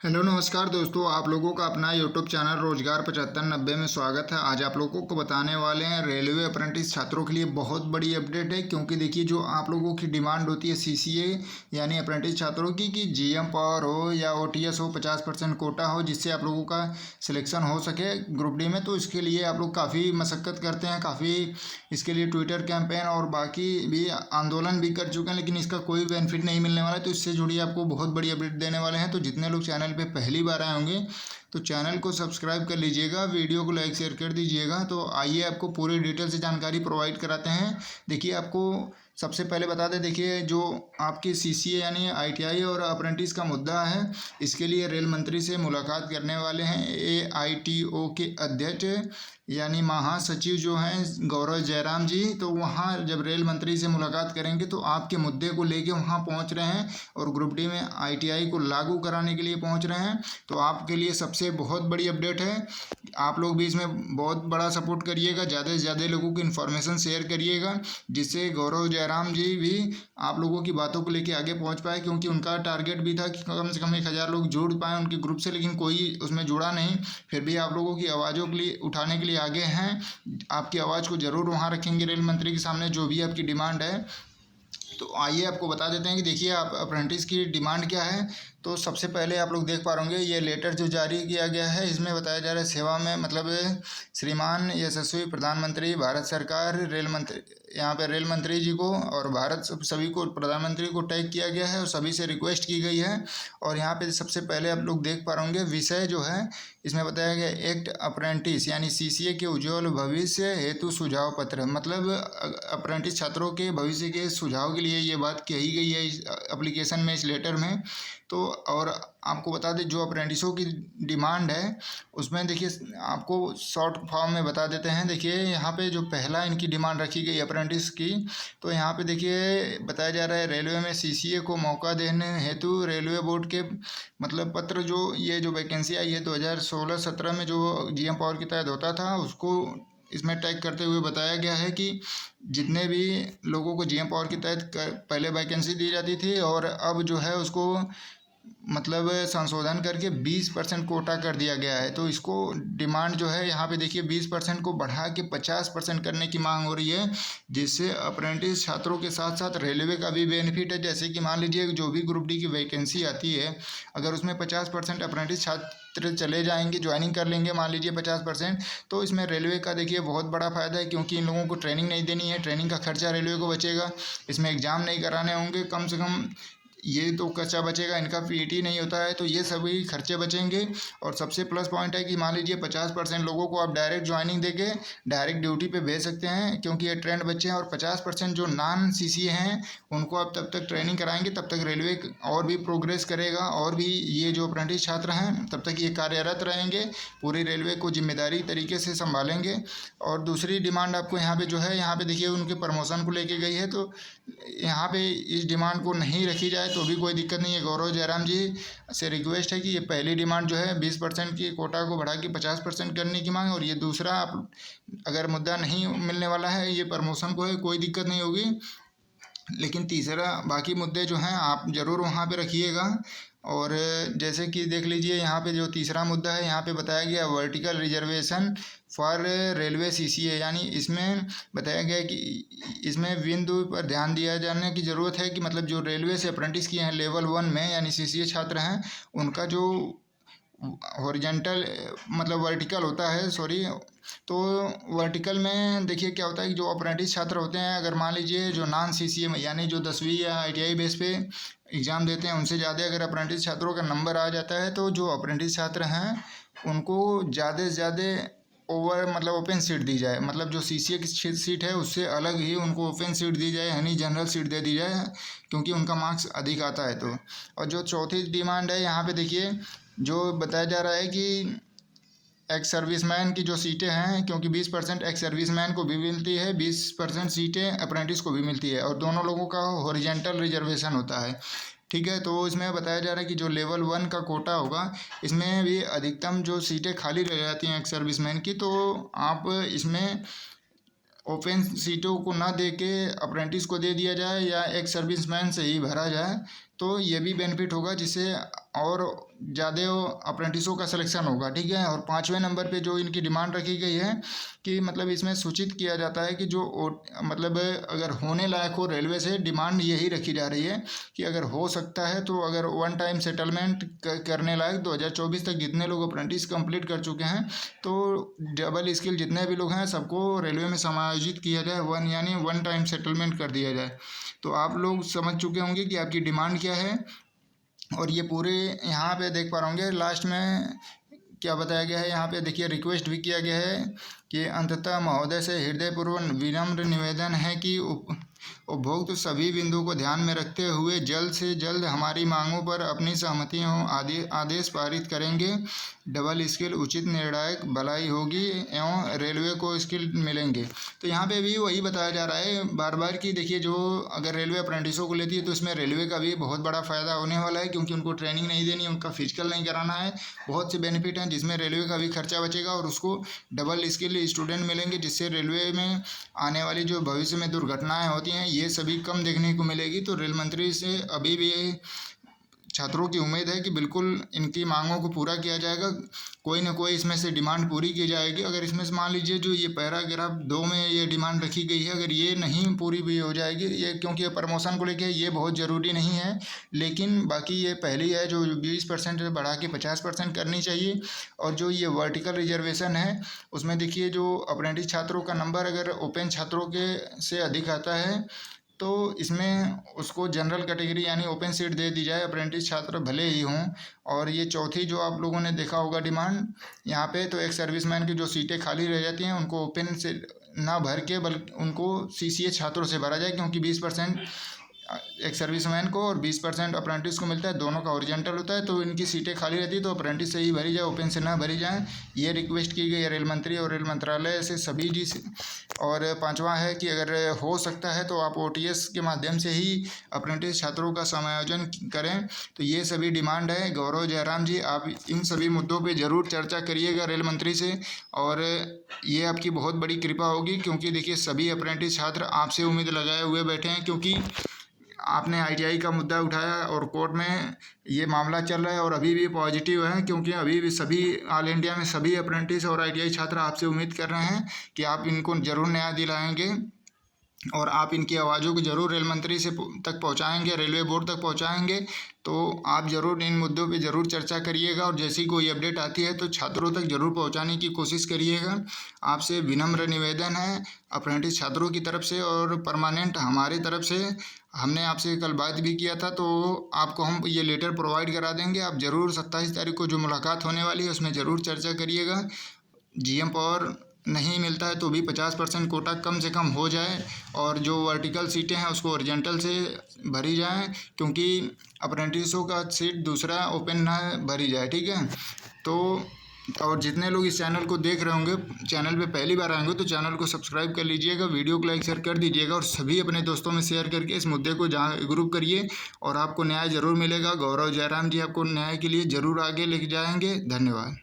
Hello नमस्कार दोस्तों, आप लोगों का अपना यूट्यूब चैनल रोजगार 7590 में स्वागत है। आज आप लोगों को बताने वाले हैं रेलवे अप्रेंटिस छात्रों के लिए बहुत बड़ी अपडेट है। क्योंकि देखिए, जो आप लोगों की डिमांड होती है सीसीए यानी अप्रेंटिस छात्रों की कि जीएम पावर हो या ओटीएस हो, 50% कोटा हो जिससे आप लोगों का सिलेक्शन हो सके ग्रुप डी में। तो इसके लिए आप लोग काफ़ी मशक्क़त करते हैं, काफ़ी इसके लिए ट्विटर कैंपेन और बाकी भी आंदोलन भी कर चुके हैं, लेकिन इसका कोई बेनिफिट नहीं मिलने वाला है। तो इससे जुड़ी आपको बहुत बड़ी अपडेट देने वाले हैं। तो जितने लोग चैनल पे पहली बार आए होंगे तो चैनल को सब्सक्राइब कर लीजिएगा, वीडियो को लाइक शेयर कर दीजिएगा। तो आइए आपको पूरी डिटेल से जानकारी प्रोवाइड कराते हैं। देखिए, आपको सबसे पहले बता दें, देखिए जो आपकी सीसीए यानी आईटीआई और अप्रेंटिस का मुद्दा है, इसके लिए रेल मंत्री से मुलाकात करने वाले हैं एआईटीओ के अध्यक्ष यानी महासचिव जो हैं गौरव जयराम जी। तो वहाँ जब रेल मंत्री से मुलाकात करेंगे तो आपके मुद्दे को लेके वहाँ पहुँच रहे हैं और ग्रुप डी में आईटीआई को लागू कराने के लिए पहुँच रहे हैं। तो आपके लिए सबसे बहुत बड़ी अपडेट है, आप लोग भी इसमें बहुत बड़ा सपोर्ट करिएगा, ज़्यादा से ज़्यादा लोगों को इन्फॉर्मेशन शेयर करिएगा जिससे गौरव जयराम जी भी आप लोगों की बातों को लेके आगे पहुंच पाए। क्योंकि उनका टारगेट भी था कि कम से कम 1000 लोग जुड़ पाए उनके ग्रुप से, लेकिन कोई उसमें जुड़ा नहीं। फिर भी आप लोगों की आवाज़ों के लिए उठाने के लिए आगे हैं। आपकी आवाज़ को ज़रूर वहाँ रखेंगे रेल मंत्री के सामने, जो भी आपकी डिमांड है। तो आइए आपको बता देते हैं कि देखिए आप अप्रेंटिस की डिमांड क्या है। तो सबसे पहले आप लोग देख पा होंगे ये लेटर जो जारी किया गया है, इसमें बताया जा रहा है सेवा में मतलब श्रीमान यशस्वी प्रधानमंत्री भारत सरकार रेल मंत्री, यहाँ पे रेल मंत्री जी को और भारत सभी को प्रधानमंत्री को टैग किया गया है और सभी से रिक्वेस्ट की गई है। और यहाँ पे सबसे पहले आप लोग देख पा होंगे विषय जो है इसमें बताया गया एक्ट अप्रेंटिस यानी सीसीए के उज्ज्वल भविष्य हेतु सुझाव पत्र। मतलब अप्रेंटिस छात्रों के भविष्य के सुझाव के लिए ये बात कही गई है इस एप्लीकेशन में, इस लेटर में। तो और आपको बता दें जो अप्रेंटिसों की डिमांड है उसमें देखिए आपको शॉर्ट फॉर्म में बता देते हैं। देखिए यहाँ पे जो पहला इनकी डिमांड रखी गई अप्रेंटिस की, तो यहाँ पे देखिए बताया जा रहा है रेलवे में सीसीए को मौका देने हेतु रेलवे बोर्ड के मतलब पत्र जो ये जो वैकेंसी आई है 2016-17 में जो जीएम पावर के तहत होता था उसको इसमें टैग करते हुए बताया गया है कि जितने भी लोगों को जीएम पावर के तहत पहले वैकेंसी दी जाती थी और अब जो है उसको मतलब संशोधन करके 20% कोटा कर दिया गया है। तो इसको डिमांड जो है यहाँ पे देखिए 20% को बढ़ा के 50% करने की मांग हो रही है, जिससे अप्रेंटिस छात्रों के साथ साथ रेलवे का भी बेनिफिट है। जैसे कि मान लीजिए जो भी ग्रुप डी की वैकेंसी आती है, अगर उसमें 50% अप्रेंटिस छात्र चले जाएंगे, ज्वाइनिंग कर लेंगे मान लीजिए 50%, तो इसमें रेलवे का देखिए बहुत बड़ा फ़ायदा है। क्योंकि इन लोगों को ट्रेनिंग नहीं देनी है, ट्रेनिंग का खर्चा रेलवे को बचेगा, इसमें एग्ज़ाम नहीं कराने होंगे, कम से कम ये तो खर्चा बचेगा, इनका पीटी नहीं होता है तो ये सभी खर्चे बचेंगे। और सबसे प्लस पॉइंट है कि मान लीजिए 50% लोगों को आप डायरेक्ट ज्वाइनिंग देके डायरेक्ट ड्यूटी पे भेज सकते हैं, क्योंकि ये ट्रेंड बच्चे हैं। और 50% जो नॉन सीसीए हैं उनको आप तब तक ट्रेनिंग कराएंगे, तब तक रेलवे और भी प्रोग्रेस करेगा और भी ये जो अप्रेंटिस छात्र हैं तब तक ये कार्यरत रहेंगे, पूरी रेलवे को जिम्मेदारी तरीके से संभालेंगे। और दूसरी डिमांड आपको यहाँ पे जो है, यहाँ पे देखिए उनके प्रमोशन को लेके गई है। तो यहाँ पे इस डिमांड को नहीं रखी जाए तो भी कोई दिक्कत नहीं है। गौरव जयराम जी से रिक्वेस्ट है कि ये पहली डिमांड जो है 20% की कोटा को बढ़ा के 50% करने की मांग, और ये दूसरा आप अगर मुद्दा नहीं मिलने वाला है ये प्रमोशन को है, कोई दिक्कत नहीं होगी। लेकिन तीसरा बाकी मुद्दे जो हैं आप ज़रूर वहाँ पे रखिएगा। और जैसे कि देख लीजिए यहाँ पे जो तीसरा मुद्दा है यहाँ पे बताया गया vertical reservation for railway CCA, यानी इसमें बताया गया है कि इसमें बिंदु पर ध्यान दिया जाने की ज़रूरत है कि मतलब जो रेलवे से अप्रेंटिस किए हैं लेवल 1 में यानी सीसीए छात्र हैं उनका जो हॉरिजेंटल मतलब वर्टिकल होता है, सॉरी, तो वर्टिकल में देखिए क्या होता है कि जो अप्रेंटिस छात्र होते हैं, अगर मान लीजिए जो नॉन सीसीए में यानी जो 10वीं या आईटीआई बेस पे एग्ज़ाम देते हैं उनसे ज़्यादा अगर अप्रेंटिस छात्रों का नंबर आ जाता है तो जो अप्रेंटिस छात्र हैं उनको ज़्यादा से ज़्यादा मतलब ओपन सीट दी जाए। मतलब जो सीसीए की सीट है उससे अलग ही उनको ओपन सीट दी जाए, यानी जनरल सीट दे दी जाए, क्योंकि उनका मार्क्स अधिक आता है। तो और जो चौथी डिमांड है यहाँ पे देखिए जो बताया जा रहा है कि एक्स सर्विसमैन की जो सीटें हैं, क्योंकि 20% एक्स सर्विसमैन को भी मिलती है, 20% सीटें अप्रेंटिस को भी मिलती है, और दोनों लोगों का हॉरिजेंटल रिजर्वेशन होता है। ठीक है, तो इसमें बताया जा रहा है कि जो लेवल 1 का कोटा होगा इसमें भी अधिकतम जो सीटें खाली रह जाती हैं एक्स सर्विसमैन की, तो आप इसमें ओपन सीटों को ना दे के अप्रेंटिस को दे दिया जाए या एक सर्विसमैन से ही भरा जाए। तो ये भी बेनिफिट होगा, जिससे और ज़्यादा अप्रेंटिसों का सिलेक्शन होगा, ठीक है। और 5वें नंबर पे जो इनकी डिमांड रखी गई है कि मतलब इसमें सूचित किया जाता है कि जो मतलब अगर होने लायक हो रेलवे से, डिमांड यही रखी जा रही है कि अगर हो सकता है तो अगर वन टाइम सेटलमेंट करने लायक 2024 तक जितने लोग अप्रेंटिस कंप्लीट कर चुके हैं, तो डबल स्किल जितने भी लोग हैं सबको रेलवे में समायोजित किया जाए, यानी वन टाइम सेटलमेंट कर दिया जाए। तो आप लोग समझ चुके होंगे कि आपकी डिमांड क्या है। और ये पूरे यहाँ पे देख पा रहे होंगे लास्ट में क्या बताया गया है। यहाँ पे देखिए रिक्वेस्ट भी किया गया है कि अंततः महोदय से हृदयपूर्वक विनम्र निवेदन है कि उपभोक्त सभी बिंदुओं को ध्यान में रखते हुए जल्द से जल्द हमारी मांगों पर अपनी सहमति एवं आदेश पारित करेंगे। डबल स्किल उचित निर्णायक भलाई होगी एवं रेलवे को स्किल मिलेंगे। तो यहाँ पे भी वही बताया जा रहा है बार बार कि देखिए जो अगर रेलवे अप्रेंटिसों को लेती है तो इसमें रेलवे का भी बहुत बड़ा फ़ायदा होने वाला है, क्योंकि उनको ट्रेनिंग नहीं देनी, उनका फिजिकल नहीं कराना है। बहुत से बेनिफिट हैं जिसमें रेलवे का भी खर्चा बचेगा और उसको डबल स्किल स्टूडेंट मिलेंगे, जिससे रेलवे में आने वाली जो भविष्य में दुर्घटनाएं होती हैं ये सभी कम देखने को मिलेगी। तो रेल मंत्री से अभी भी छात्रों की उम्मीद है कि बिल्कुल इनकी मांगों को पूरा किया जाएगा, कोई ना कोई इसमें से डिमांड पूरी की जाएगी। अगर इसमें से मान लीजिए जो ये पैराग्राफ 2 में ये डिमांड रखी गई है, अगर ये नहीं पूरी भी हो जाएगी, ये क्योंकि प्रमोशन को लेके ये बहुत ज़रूरी नहीं है, लेकिन बाकी ये पहली है जो 20% बढ़ा के 50% करनी चाहिए। और जो ये वर्टिकल रिजर्वेशन है उसमें देखिए जो अप्रेंटिस छात्रों का नंबर अगर ओपन छात्रों के से अधिक आता है तो इसमें उसको जनरल कैटेगरी यानी ओपन सीट दे दी जाए, अप्रेंटिस छात्र भले ही हों। और ये चौथी जो आप लोगों ने देखा होगा डिमांड यहाँ पे, तो एक सर्विसमैन की जो सीटें खाली रह जाती हैं उनको ओपन से ना भर के बल्कि उनको सीसीए छात्रों से भरा जाए, क्योंकि 20% एक सर्विसमैन को और 20% अप्रेंटिस को मिलता है, दोनों का ओरिजेंटल होता है। तो इनकी सीटें खाली रहती है तो अप्रेंटिस से ही भरी जाए, ओपन से ना भरी जाए, ये रिक्वेस्ट की गई है रेल मंत्री और रेल मंत्रालय से सभी जी से। और 5वां है कि अगर हो सकता है तो आप ओटीएस के माध्यम से ही अप्रेंटिस छात्रों का समायोजन करें। तो ये सभी डिमांड है। गौरव जयराम जी, आप इन सभी मुद्दों पर ज़रूर चर्चा करिएगा रेल मंत्री से, और ये आपकी बहुत बड़ी कृपा होगी, क्योंकि देखिए सभी अप्रेंटिस छात्र आपसे उम्मीद लगाए हुए बैठे हैं, क्योंकि आपने आईटीआई का मुद्दा उठाया और कोर्ट में ये मामला चल रहा है और अभी भी पॉजिटिव है, क्योंकि अभी भी सभी ऑल इंडिया में सभी अप्रेंटिस और आईटीआई छात्र आपसे उम्मीद कर रहे हैं कि आप इनको ज़रूर न्याय दिलाएंगे और आप इनकी आवाज़ों को ज़रूर रेल मंत्री से तक पहुंचाएंगे, रेलवे बोर्ड तक पहुंचाएंगे। तो आप ज़रूर इन मुद्दों पे ज़रूर चर्चा करिएगा और जैसी कोई अपडेट आती है तो छात्रों तक ज़रूर पहुंचाने की कोशिश करिएगा। आपसे विनम्र निवेदन है अप्रेंटिस छात्रों की तरफ से और परमानेंट हमारी तरफ से। हमने आपसे कल बात भी किया था, तो आपको हम ये लेटर प्रोवाइड करा देंगे। आप ज़रूर 27 तारीख को जो मुलाकात होने वाली है उसमें ज़रूर चर्चा करिएगा। जीएम पावर नहीं मिलता है तो भी 50% कोटा कम से कम हो जाए, और जो वर्टिकल सीटें हैं उसको ओरिजेंटल से भरी जाएं, क्योंकि अप्रेंटिसों का सीट दूसरा ओपन ना भरी जाए, ठीक है। तो और जितने लोग इस चैनल को देख रहे होंगे, चैनल पे पहली बार आएंगे तो चैनल को सब्सक्राइब कर लीजिएगा, वीडियो को लाइक शेयर कर दीजिएगा और सभी अपने दोस्तों में शेयर करके इस मुद्दे को ग्रुप करिए और आपको न्याय ज़रूर मिलेगा। गौरव जयराम जी आपको न्याय के लिए ज़रूर आगे लेके जाएंगे। धन्यवाद।